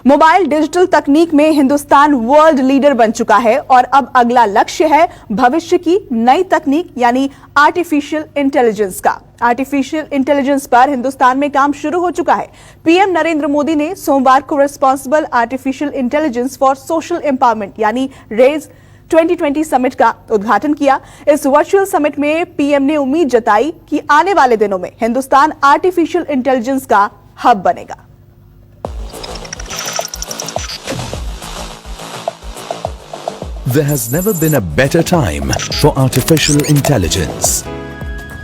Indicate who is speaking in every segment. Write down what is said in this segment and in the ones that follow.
Speaker 1: Mobile digital तकनीक में Hindustan world leader बन चुका है और अब अगला लक्ष्य है भविष्य की नई तकनीक यानी आर्टिफिशियल इंटेलिजेंस का। आर्टिफिशियल इंटेलिजेंस पर हिंदुस्तान में काम शुरू हो चुका है। पीएम नरेंद्र मोदी ने सोमवार को responsible artificial intelligence for social empowerment यानी रेज 2020 समिट का उद्घाटन किया। इस वर्चुअल समिट में पीएम ने उम्मीद जताई कि आने वाले दिनों में हिंदुस्तान आर्टिफिशियल इंटेलिजेंस का हब बनेगा।
Speaker 2: There has never been a better time for artificial intelligence.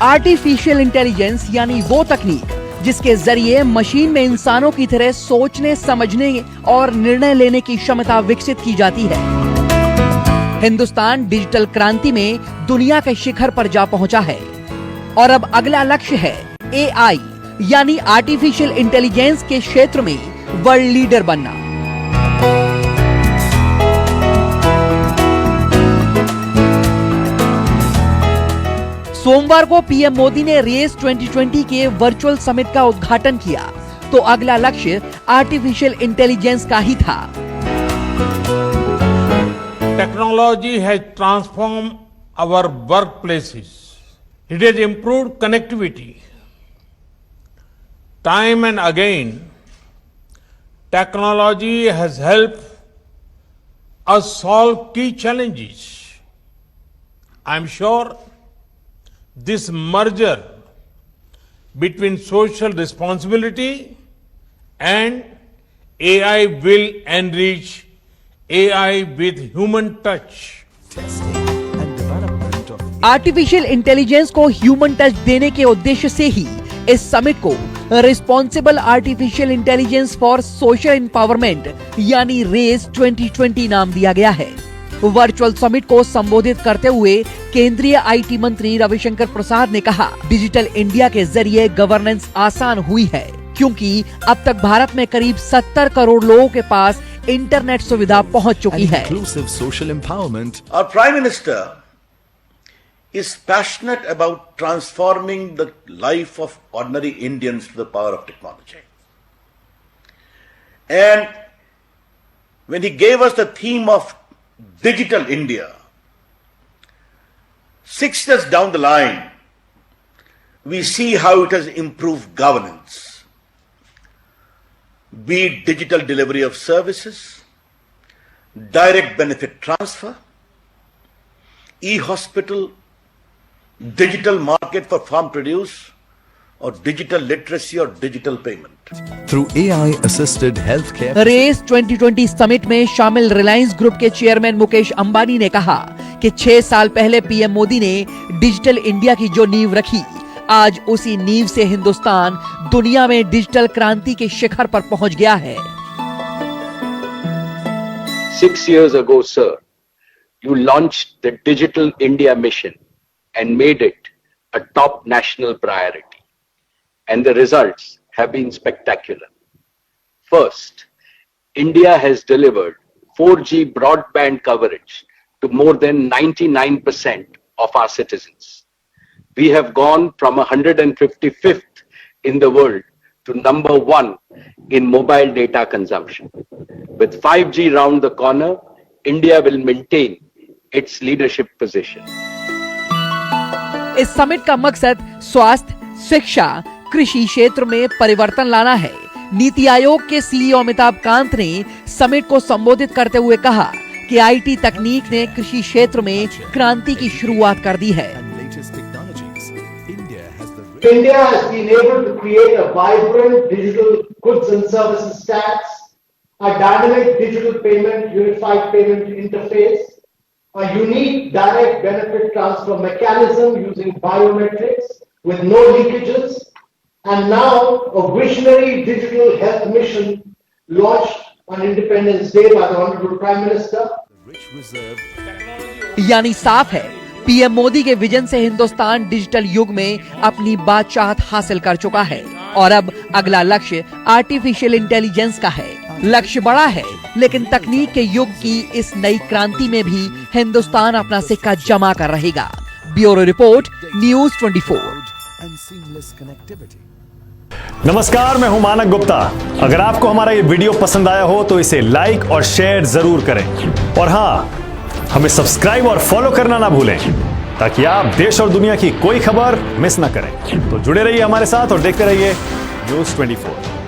Speaker 3: Artificial intelligence यानी वो तकनीक जिसके जरिए मशीन में इंसानों की तरह सोचने, समझने और निर्णय लेने की क्षमता विकसित की जाती है। हिंदुस्तान डिजिटल क्रांति में दुनिया के शिखर पर जा पहुंचा है और अब अगला लक्ष्य है एआई यानी आर्टिफिशियल इंटेलिजेंस के क्षेत्र में वर्ल्ड लीडर बनना। सोमवार को पीएम मोदी ने रेस 2020 के वर्चुअल समिट का उद्घाटन किया तो अगला लक्ष्य आर्टिफिशियल इंटेलिजेंस का ही था।
Speaker 4: Technology has transformed our workplaces. It has improved connectivity. Time and again, technology has helped us solve key challenges. I'm sure this merger between social responsibility and AI will enrich AI with human touch.
Speaker 3: Artificial intelligence को human touch देने के उद्देश्य से ही इस summit को responsible artificial intelligence for social empowerment यानी race 2020 नाम दिया गया है। वर्चुअल समिट को संबोधित करते हुए केंद्रीय आईटी मंत्री रविशंकर प्रसाद ने कहा, डिजिटल इंडिया के जरिए गवर्नेंस आसान हुई है क्योंकि अब तक भारत में करीब 70 करोड़ लोगों के पास इंटरनेट सुविधा पहुंच चुकी है।
Speaker 5: Our Prime Minister is passionate about transforming the life of ordinary Indians to the power of technology. And when he gave us the theme of Digital India, 6 years down the line, we see how it has improved governance, be it digital delivery of services, direct benefit transfer, e-hospital, digital market for farm produce, or digital literacy or digital payment.
Speaker 2: Through AI-assisted healthcare.
Speaker 3: Race 2020 summit में शामिल Reliance group के chairman Mukesh Ambani ने कहा कि 6 साल पहले PM Modi ने digital India की जो नींव रखी, आज उसी नींव से हिंदुस्तान दुनिया में डिजिटल क्रांति के शिखर पर पहुंच गया है।
Speaker 6: 6 years ago, sir, you launched the Digital India mission and made it a top national priority. And the results have been spectacular. First, India has delivered 4G broadband coverage to more than 99% of our citizens. We have gone from 155th in the world to number 1 in mobile data consumption. With 5G round the corner, India will maintain its leadership position.
Speaker 3: इस summit का मकसद स्वास्थ्य, शिक्षा, कृषि क्षेत्र में परिवर्तन लाना है। नीति आयोग के सीईओ अमिताभ कांत ने समिट को संबोधित करते हुए कहा कि आईटी तकनीक ने कृषि क्षेत्र में क्रांति की शुरुआत कर दी है।
Speaker 7: India has been able to create a vibrant digital goods and services tax, a dynamic digital payment, unified payment interface, a unique direct benefit transfer mechanism using biometrics with no leakages, and now a visionary digital health mission launched on Independence Day by the Honorable Prime Minister.
Speaker 3: यानी साफ है, PM Modi के vision से Hindustan digital युग में अपनी बादशाहत हासिल कर चुका है और अब अगला लक्ष्य आर्टिफिशियल इंटेलिजेंस का है। लक्ष्य बड़ा है, लेकिन तकनीक के युग की इस नई क्रांति में भी हिंदुस्तान अपना सिक्का जमा कर रहेगा। Bureau report, news 24।
Speaker 8: नमस्कार, मैं हूं मानक गुप्ता। अगर आपको हमारा ये वीडियो पसंद आया हो तो इसे लाइक और शेयर जरूर करें और हां, हमें सब्सक्राइब और फॉलो करना ना भूलें ताकि आप देश और दुनिया की कोई खबर मिस ना करें। तो जुड़े रहिए हमारे साथ और देखते रहिए न्यूज़ 24।